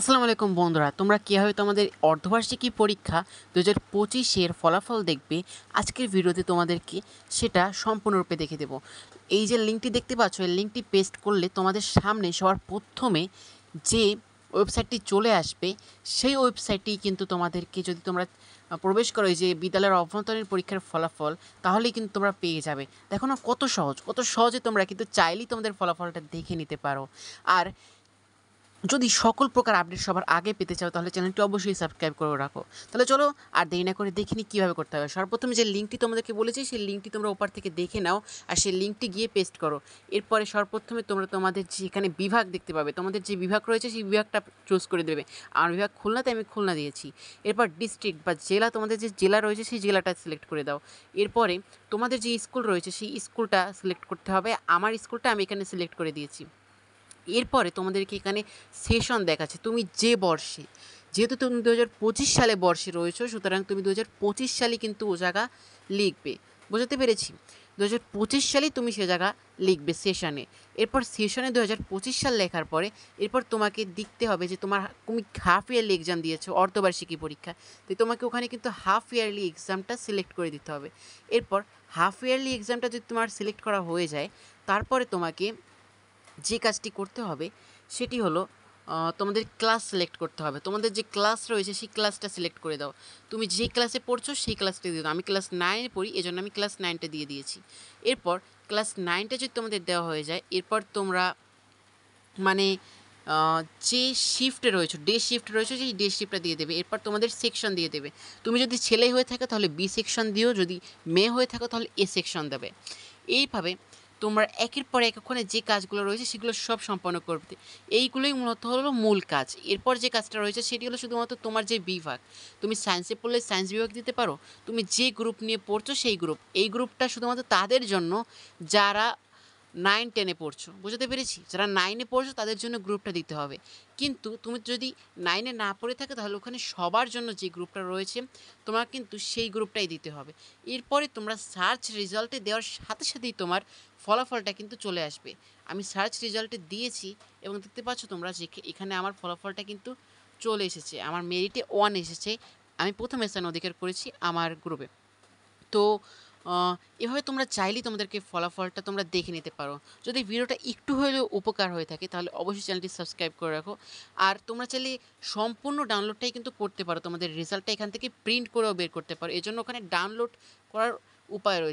আসসালামু আলাইকুম বন্ধুরা, তোমরা কীভাবে তোমাদের অর্ধবার্ষিকী পরীক্ষা 2025-এর ফলাফল দেখবে আজকের ভিডিওতে তোমাদেরকে সেটা সম্পূর্ণরূপে দেখে দেব। এই যে লিঙ্কটি দেখতে পাচ্ছ, এই লিঙ্কটি পেস্ট করলে তোমাদের সামনে সবার প্রথমে যে ওয়েবসাইটটি চলে আসবে সেই ওয়েবসাইটটি কিন্তু তোমাদেরকে, যদি তোমরা প্রবেশ করো এই যে বিদ্যালয়ের অভ্যন্তরীণ পরীক্ষার ফলাফল, তাহলেই কিন্তু তোমরা পেয়ে যাবে। দেখো না কত সহজে তোমরা কিন্তু চাইলেই তোমাদের ফলাফলটা দেখে নিতে পারো। আর যদি সকল প্রকার আপডেট সবার আগে পেতে চাও তাহলে চ্যানেলটি অবশ্যই সাবস্ক্রাইব করে রাখো। তাহলে চলো আর দেরি না করে দেখে নিই কীভাবে করতে হবে। সর্বপ্রথমে যে লিঙ্কটি তোমাদেরকে বলেছি সেই লিঙ্কটি তোমরা ওপার থেকে দেখে নাও আর সেই লিঙ্কটি গিয়ে পেস্ট করো। এরপরে সর্বপ্রথমে তোমরা তোমাদের যে এখানে বিভাগ দেখতে পাবে, তোমাদের যে বিভাগ রয়েছে সেই বিভাগটা চুজ করে দেবে। আমার বিভাগ খুলনাতে, আমি খুলনা দিয়েছি। এরপর ডিস্ট্রিক্ট বা জেলা, তোমাদের যে জেলা রয়েছে সেই জেলাটা সিলেক্ট করে দাও। এরপরে তোমাদের যে স্কুল রয়েছে সেই স্কুলটা সিলেক্ট করতে হবে। আমার স্কুলটা আমি এখানে সিলেক্ট করে দিয়েছি। এরপরে তোমাদেরকে এখানে সেশন দেখাচ্ছে তুমি যে বর্ষে, যেহেতু তুমি 2025 সালে বর্ষে রয়েছো, সুতরাং তুমি 2025 সালে কিন্তু ও জায়গা লিখবে। বোঝাতে পেরেছি? 2025 সালেই তুমি সে জায়গা লিখবে সেশনে। এরপর সেশনে 2025 সাল লেখার পরে এরপর তোমাকে দেখতে হবে যে তুমি হাফ ইয়ারলি এক্সাম দিয়েছো, অর্ধবার্ষিকী পরীক্ষা, তো তোমাকে ওখানে কিন্তু হাফ ইয়ারলি এক্সামটা সিলেক্ট করে দিতে হবে। এরপর হাফ ইয়ারলি এক্সামটা যদি তোমার সিলেক্ট করা হয়ে যায়, তারপরে তোমাকে যে কাজটি করতে হবে সেটি হলো তোমাদের ক্লাস সিলেক্ট করতে হবে। তোমাদের যে ক্লাস রয়েছে সেই ক্লাসটা সিলেক্ট করে দাও। তুমি যে ক্লাসে পড়ছো সেই ক্লাসটা দিয়ে দাও। আমি ক্লাস 9-এ পড়ি, এজন্য আমি ক্লাস 9টা দিয়ে দিয়েছি। এরপর ক্লাস 9টা যদি তোমাদের দেওয়া হয়ে যায়, এরপর তোমরা মানে যে শিফটে রয়েছে, ডে শিফট রয়েছে, সেই ডে শিফটটা দিয়ে দেবে। এরপর তোমাদের সেকশন দিয়ে দেবে। তুমি যদি ছেলে হয়ে থাকো তাহলে বি সেকশন দিও, যদি মেয়ে হয়ে থাকো তাহলে এ সেকশন দেবে। এইভাবে তোমরা একের পর এক ওখানে যে কাজগুলো রয়েছে সেগুলো সব সম্পন্ন করবে। এইগুলোই মূলত হলো মূল কাজ। এরপর যে কাজটা রয়েছে সেটি হলো শুধুমাত্র তোমার যে বিভাগ, তুমি সায়েন্সে পড়লে সায়েন্স বিভাগ দিতে পারো, তুমি যে গ্রুপ নিয়ে পড়ছো সেই গ্রুপ। এই গ্রুপটা শুধুমাত্র তাদের জন্য যারা 9-10-এ পড়ছো। বুঝতে পেরেছি? যারা 9-এ পড়ছো তাদের জন্য গ্রুপটা দিতে হবে। কিন্তু তুমি যদি 9-এ না পড়ে থাকো তাহলে ওখানে সবার জন্য যে গ্রুপটা রয়েছে তোমার কিন্তু সেই গ্রুপটাই দিতে হবে। এরপরে তোমরা সার্চ রেজাল্টে দেওয়ার সাথে সাথেই তোমার ফলাফলটা কিন্তু চলে আসবে। আমি সার্চ রেজাল্টে দিয়েছি এবং দেখতে পাচ্ছ তোমরা যে এখানে আমার ফলাফলটা কিন্তু চলে এসেছে। আমার মেরিটে 1 এসেছে। আমি প্রথম স্থান অধিকার করেছি আমার গ্রুপে। তো এভাবে তোমরা চাইলেই তোমাদেরকে ফলাফলটা তোমরা দেখে নিতে পারো। যদি ভিডিওটা একটু হলেও উপকার হয়ে থাকে তাহলে অবশ্যই চ্যানেলটি সাবস্ক্রাইব করে রাখো। আর তোমরা চাইলে সম্পূর্ণ ডাউনলোডটাই কিন্তু করতে পারো, তোমাদের রেজাল্টটা এখান থেকে প্রিন্ট করেও বের করতে পারো। এজন্য ওখানে ডাউনলোড করার উপায় রয়েছে।